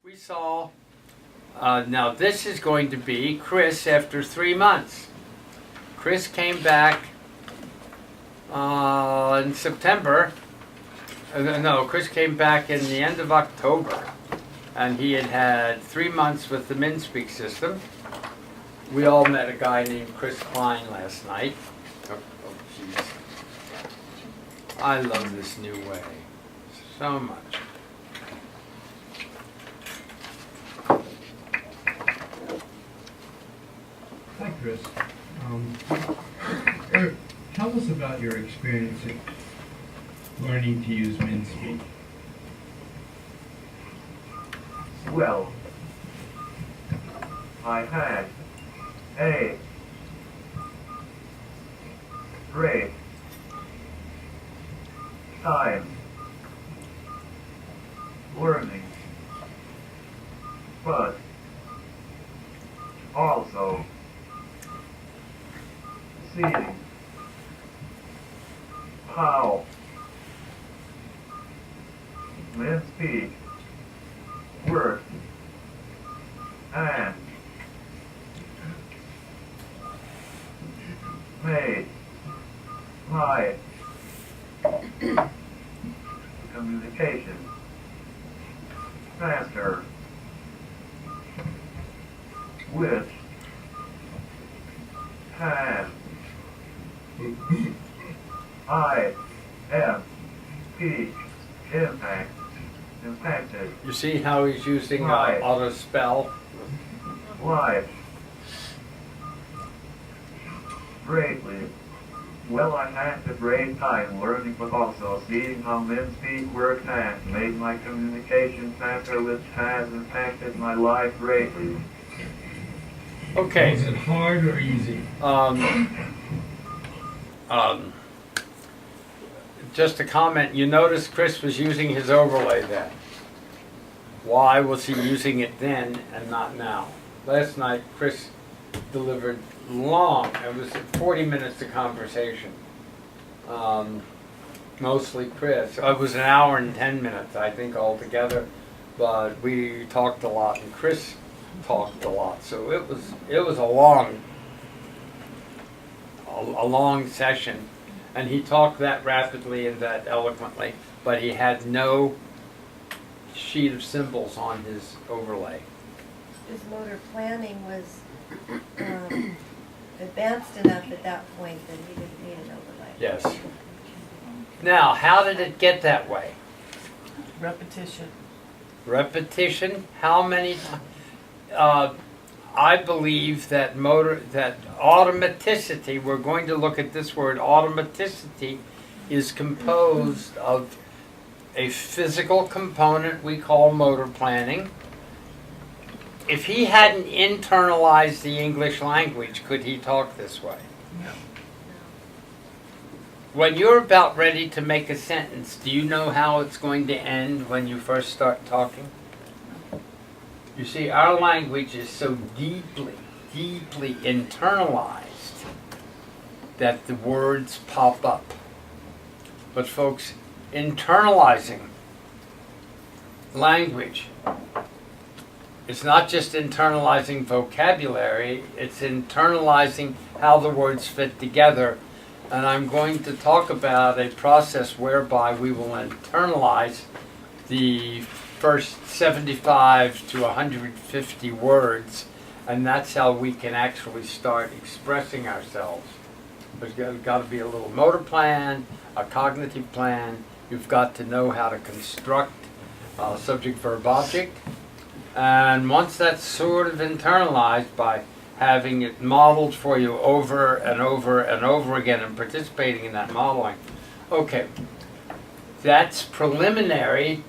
We saw, now this is going to be Chris after 3 months. Chris came back in September. No, Chris came back in the end of October. And he had had 3 months with the Minspeak system. We all met a guy named Chris Klein last night. Oh, jeez. I love this new way so much. Hi, Chris. Tell us about your experience at learning to use Minspeak. Well, I had a great time learning, but also seeing how Minspeak works and made my communication faster, which has impacted You see how he's using auto spell? life greatly. Well, I had a great time learning, but also seeing how Minspeak works and made my communication faster, which has impacted my life greatly. Okay. Was it hard or easy? Just a comment, you notice Chris was using his overlay then. Why was he using it then and not now? Last night, Chris delivered long, it was 40 minutes of conversation. Mostly Chris. It was an hour and 10 minutes, I think, altogether. But we talked a lot, and Chris talked a lot. So it was a long session. And he talked that rapidly and that eloquently, but he had no sheet of symbols on his overlay. His motor planning was advanced enough at that point that he didn't need an overlay. Yes. Now, how did it get that way? Repetition. Repetition? How many times? I believe that automaticity, we're going to look at this word, automaticity is composed of a physical component we call motor planning. If he hadn't internalized the English language, could he talk this way? No. When you're about ready to make a sentence, do you know how it's going to end when you first start talking? You see, our language is so deeply internalized that the words pop up. But folks, internalizing language is not just internalizing vocabulary, it's internalizing how the words fit together. And I'm going to talk about a process whereby we will internalize the first 75 to 150 words, and that's how we can actually start expressing ourselves. There's got to be a little motor plan, a cognitive plan. You've got to know how to construct subject, verb, object. And once that's sort of internalized by having it modeled for you over and over and over again and participating in that modeling, okay, that's preliminary.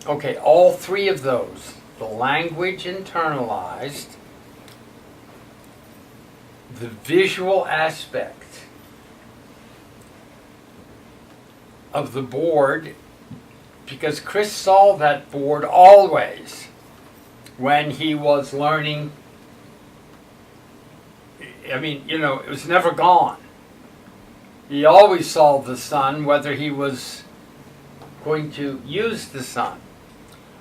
Okay, all three of those, the language internalized, the visual aspect of the board, because Chris saw that board always when he was learning. I mean, you know, it was never gone. He always saw the sun, whether he was going to use the sun.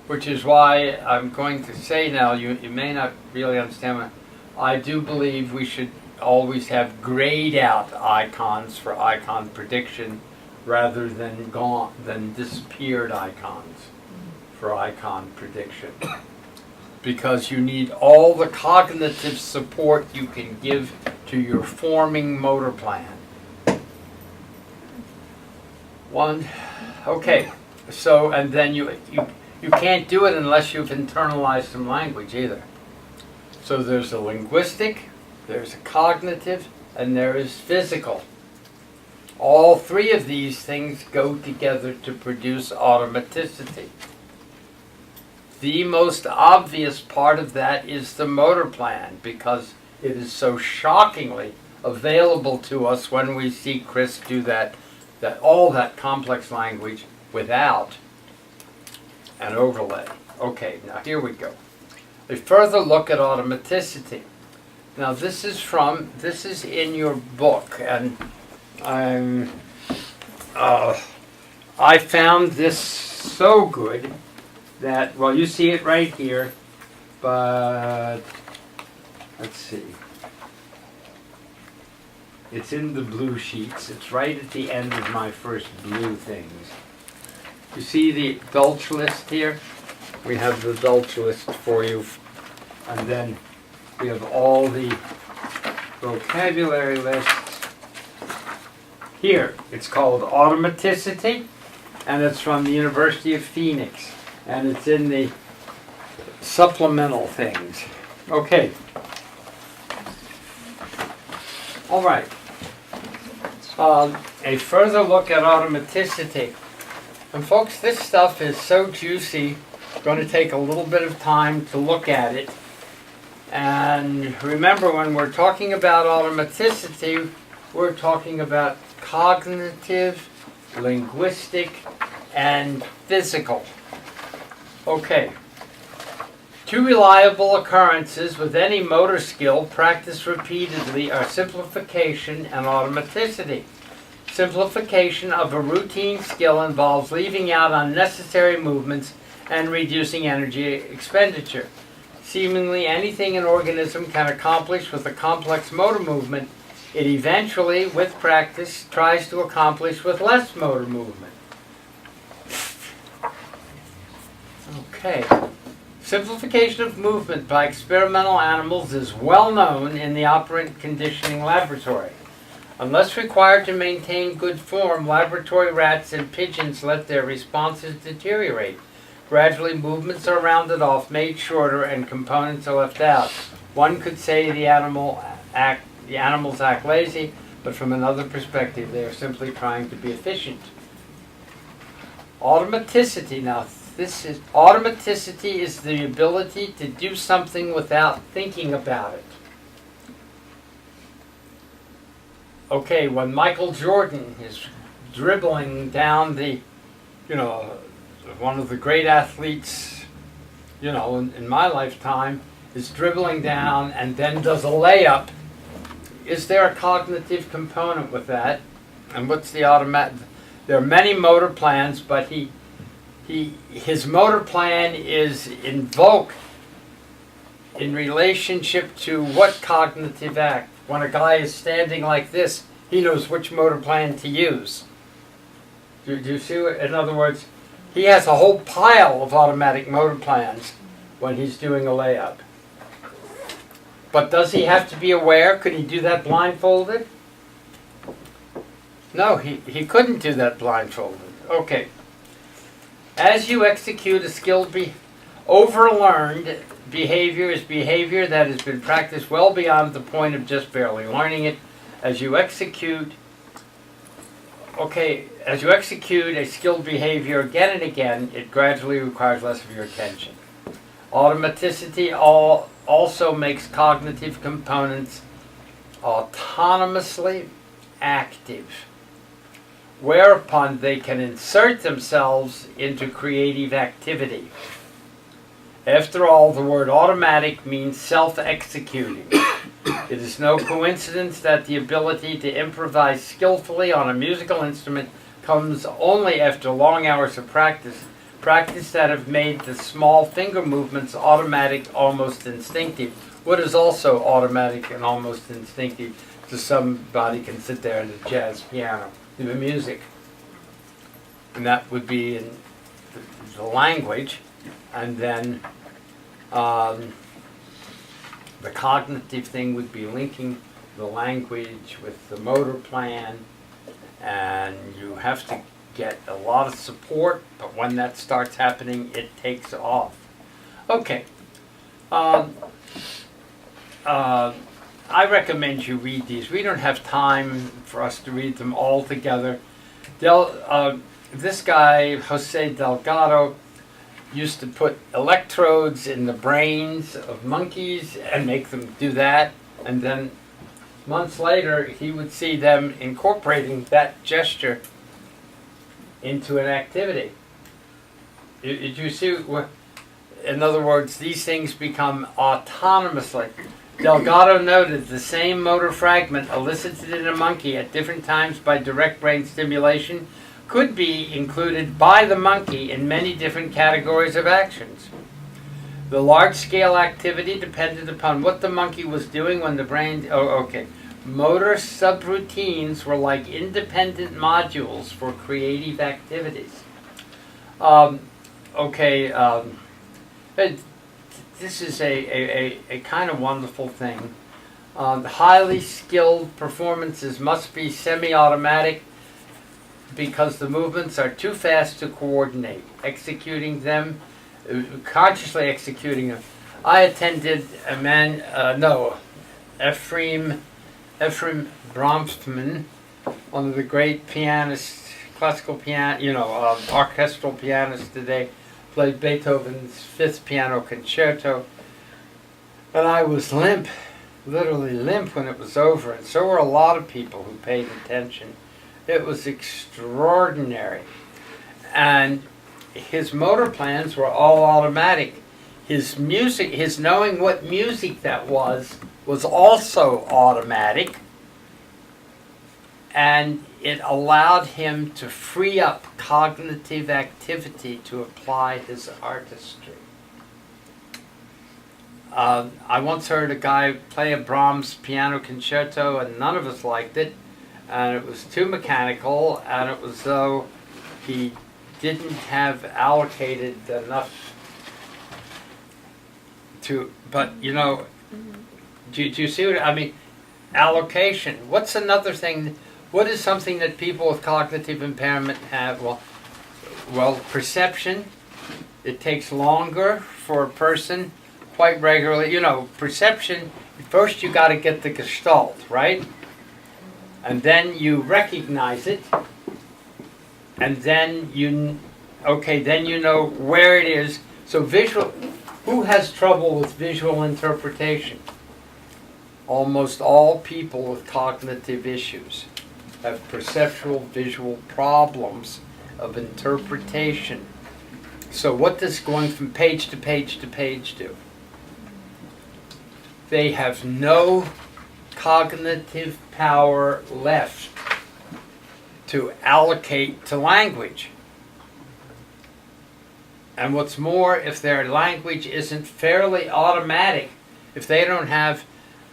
which is why I'm going to say now, you may not really understand what I do believe we should always have grayed out icons for icon prediction rather than disappeared icons for icon prediction. Because you need all the cognitive support you can give to your forming motor plan. Okay, so, and then you can't do it unless you've internalized some language either. So there's a linguistic, there's a cognitive, and there is physical. All three of these things go together to produce automaticity. The most obvious part of that is the motor plan, because it is so shockingly available to us when we see Chris do all that complex language without an overlay. Okay, now here we go. A further look at automaticity. Now this is in your book, and I found this so good that, well, you see it right here, but let's see. It's in the blue sheets. It's right at the end of my first blue things. You see the Dulce list here? We have the Dulce list for you. And then we have all the vocabulary lists. Here, it's called Automaticity, and it's from the University of Phoenix. And it's in the supplemental things. Okay. All right. A further look at automaticity. And folks, this stuff is so juicy, it's going to take a little bit of time to look at it. And remember, when we're talking about automaticity, we're talking about cognitive, linguistic, and physical. Okay. Two reliable occurrences with any motor skill practiced repeatedly are simplification and automaticity. Simplification of a routine skill involves leaving out unnecessary movements and reducing energy expenditure. Seemingly anything an organism can accomplish with a complex motor movement, it eventually, with practice, tries to accomplish with less motor movement. Okay. Simplification of movement by experimental animals is well known in the operant conditioning laboratory. Unless required to maintain good form, laboratory rats and pigeons let their responses deteriorate. Gradually, movements are rounded off, made shorter, and components are left out. One could say the animals act lazy, but from another perspective, they are simply trying to be efficient. Automaticity. Now, automaticity is the ability to do something without thinking about it. Okay, when Michael Jordan is dribbling down one of the great athletes, in my lifetime, is dribbling down and then does a layup, is there a cognitive component with that? And what's the automatic? There are many motor plans, but his motor plan is invoked in relationship to what cognitive act? When a guy is standing like this, he knows which motor plan to use. Do you see what? In other words, he has a whole pile of automatic motor plans when he's doing a layup. But does he have to be aware? Could he do that blindfolded? No, he couldn't do that blindfolded. Okay. As you execute a skill, overlearned behavior is behavior that has been practiced well beyond the point of just barely learning it. As you execute a skilled behavior again and again, it gradually requires less of your attention. Automaticity also makes cognitive components autonomously active, whereupon they can insert themselves into creative activity. After all, the word automatic means self-executing. It is no coincidence that the ability to improvise skillfully on a musical instrument comes only after long hours of practice, practice that have made the small finger movements automatic, almost instinctive. What is also automatic and almost instinctive to somebody can sit there at a jazz piano, the music. And that would be in the language, and then the cognitive thing would be linking the language with the motor plan, and you have to get a lot of support, but when that starts happening, it takes off. Okay. I recommend you read these. We don't have time for us to read them all together. This guy, Jose Delgado, used to put electrodes in the brains of monkeys and make them do that, and then months later he would see them incorporating that gesture into an activity. Did you see what? In other words, these things become autonomously. Delgado noted the same motor fragment elicited in a monkey at different times by direct brain stimulation could be included by the monkey in many different categories of actions. The large-scale activity depended upon what the monkey was doing when the brain... Motor subroutines were like independent modules for creative activities. This is a kind of wonderful thing. Highly skilled performances must be semi-automatic because the movements are too fast to coordinate. Consciously executing them. I attended Ephraim Bromfman, one of the great pianists, classical piano, orchestral pianists today, played Beethoven's Fifth Piano Concerto, and I was limp, literally limp when it was over, and so were a lot of people who paid attention. It was extraordinary, and his motor plans were all automatic. His music, his knowing what music that was also automatic, and it allowed him to free up cognitive activity to apply his artistry. I once heard a guy play a Brahms piano concerto, and none of us liked it, and it was too mechanical, and it was though he didn't have allocated enough to, but do you see what I mean? Allocation. What's another thing? What is something that people with cognitive impairment have? Well, perception. It takes longer for a person quite regularly. Perception, first you got to get the gestalt, right? And then you recognize it. And then then you know where it is. So visual, who has trouble with visual interpretation? Almost all people with cognitive issues have perceptual visual problems of interpretation. So what does going from page to page to page do? They have no cognitive power left to allocate to language. And what's more, if their language isn't fairly automatic, if they don't have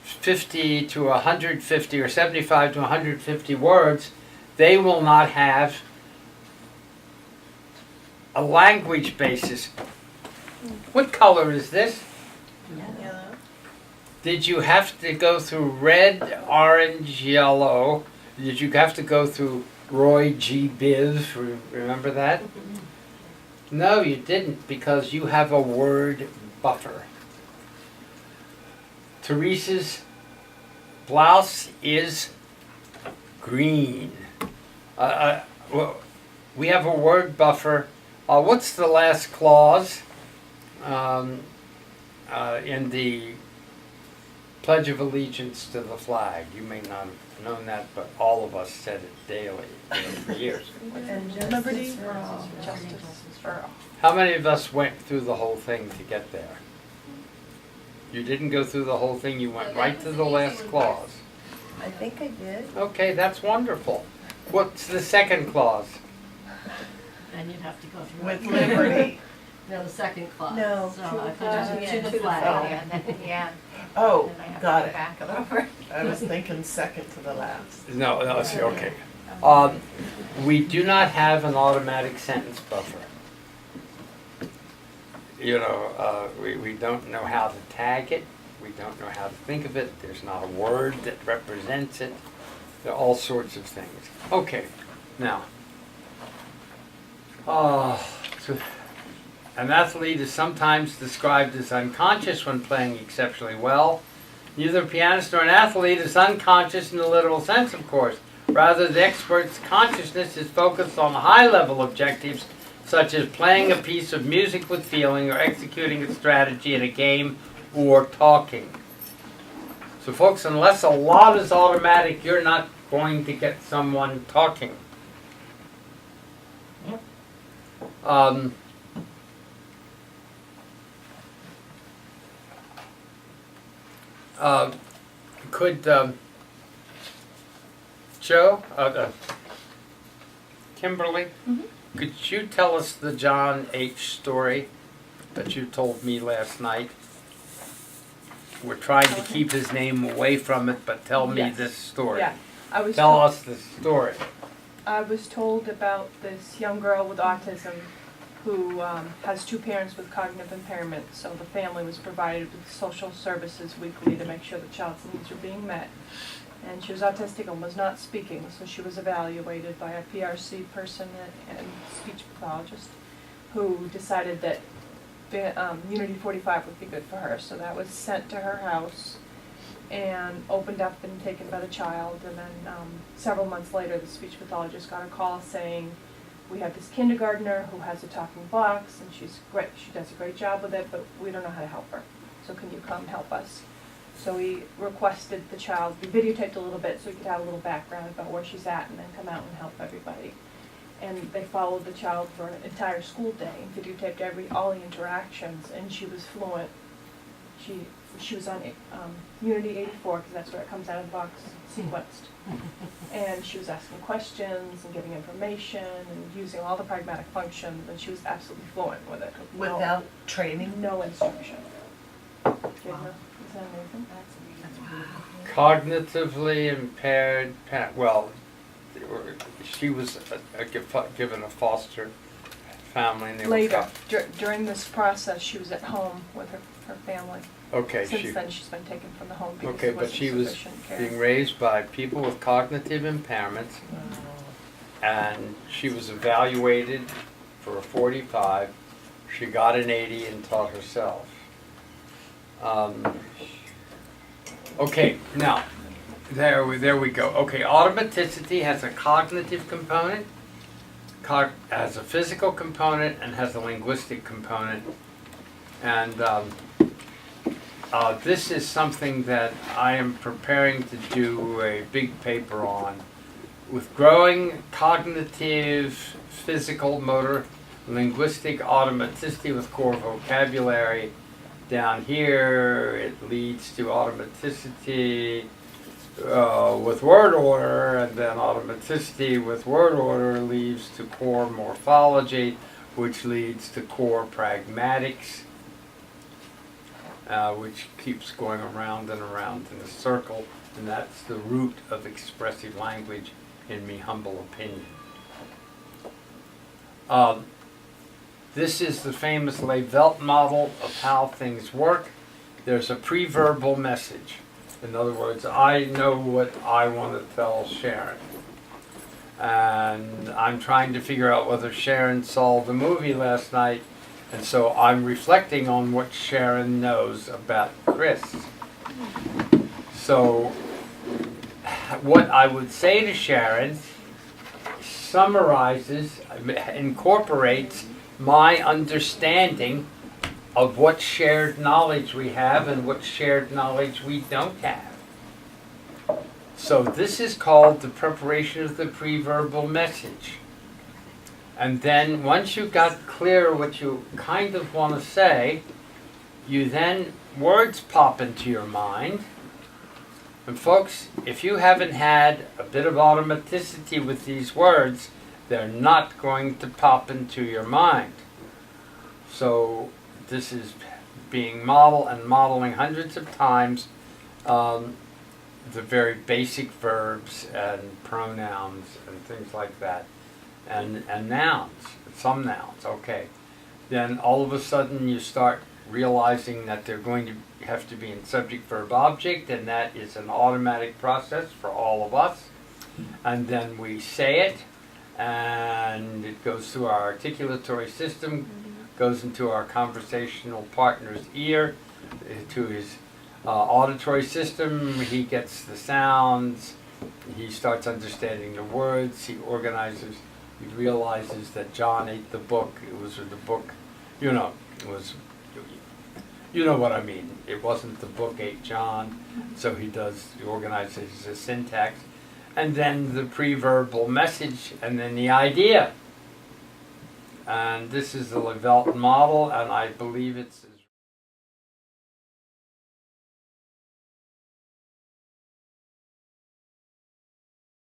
50 to 150 or 75 to 150 words, they will not have a language basis. What color is this? Yellow. Did you have to go through red, orange, yellow? Did you have to go through Roy G. Biv? Remember that? No, you didn't, because you have a word buffer. Teresa's blouse is green. We have a word buffer. What's the last clause in the Pledge of Allegiance to the flag? You may not have known that, but all of us said it daily for years. Liberty for all. Justice for all. How many of us went through the whole thing to get there? You didn't go through the whole thing, you went right to the last clause. I think I did. Okay, that's wonderful. What's the second clause? Then you'd have to go through. With Liberty. No, the second clause. No, So to I the thought flag. it To was the to the flag. flag, and then, yeah, Oh, then I have to got go it. back a little. I was thinking second to the last. No, it's okay. We do not have an automatic sentence buffer. You know, we don't know how to tag it. We don't know how to think of it. There's not a word that represents it. There are all sorts of things. Okay, now. So an athlete is sometimes described as unconscious when playing exceptionally well. Neither a pianist nor an athlete is unconscious in the literal sense, of course. Rather, the expert's consciousness is focused on high-level objectives, such as playing a piece of music with feeling or executing a strategy in a game or talking. So, folks, unless a lot is automatic, you're not going to get someone talking. Could Joe, Kimberly, could you tell us the John H. story that you told me last night? We're trying to keep his name away from it, but tell me Yes. this story. Yeah, I was Tell told, us the story. I was told about this young girl with autism who has two parents with cognitive impairment. So the family was provided with social services weekly to make sure the child's needs were being met. And she was autistic and was not speaking, so she was evaluated by a PRC person and speech pathologist who decided that Unity 45 would be good for her. So that was sent to her house and opened up and taken by the child. And then several months later, the speech pathologist got a call saying, we have this kindergartner who has a talking box and she's great. She does a great job with it, but we don't know how to help her. So can you come help us? So he requested the child be videotaped a little bit so he could have a little background about where she's at and then come out and help everybody. And they followed the child for an entire school day and videotaped all the interactions, and she was fluent. She was on Unity 84, because that's where it comes out of the box, sequenced. And she was asking questions and giving information and using all the pragmatic functions, and she was absolutely fluent with it. Without training? No instruction. Good enough? Is that amazing? Cognitively impaired, she was given a foster family. And they were Later, during this process, she was at home with her family. Okay, Since then, she's been taken from the home because okay, there but wasn't she was sufficient care. being raised by people with cognitive impairments, and she was evaluated for a 45. She got an 80 and taught herself. Okay, now, there we go. Okay, automaticity has a cognitive component, has a physical component, and has a linguistic component. And this is something that I am preparing to do a big paper on. With growing cognitive, physical, motor, linguistic automaticity with core vocabulary, down here it leads to automaticity with word order, and then automaticity with word order leads to core morphology, which leads to core pragmatics, which keeps going around and around in a circle, and that's the root of expressive language, in me humble opinion. This is the famous Levelt model of how things work. There's a pre-verbal message. In other words, I know what I want to tell Sharon. And I'm trying to figure out whether Sharon saw the movie last night, and so I'm reflecting on what Sharon knows about Chris. So what I would say to Sharon summarizes, incorporates my understanding of what shared knowledge we have and what shared knowledge we don't have. So this is called the preparation of the pre-verbal message. And then once you got clear what you kind of want to say, you then, words pop into your mind. And folks, if you haven't had a bit of automaticity with these words, They're not going to pop into your mind. So this is being modeled and modeling hundreds of times the very basic verbs and pronouns and things like that, and nouns, some nouns, okay. Then all of a sudden you start realizing that they're going to have to be in subject, verb, object, and that is an automatic process for all of us. And then we say it, and it goes through our articulatory system, goes into our conversational partner's ear, to his auditory system. He gets the sounds, he starts understanding the words, he organizes, he realizes that John ate the book. It was the book, it was, you know what I mean. It wasn't the book ate John. So he organizes the syntax, and then the pre-verbal message, and then the idea. And this is the Levelt model, and I believe it's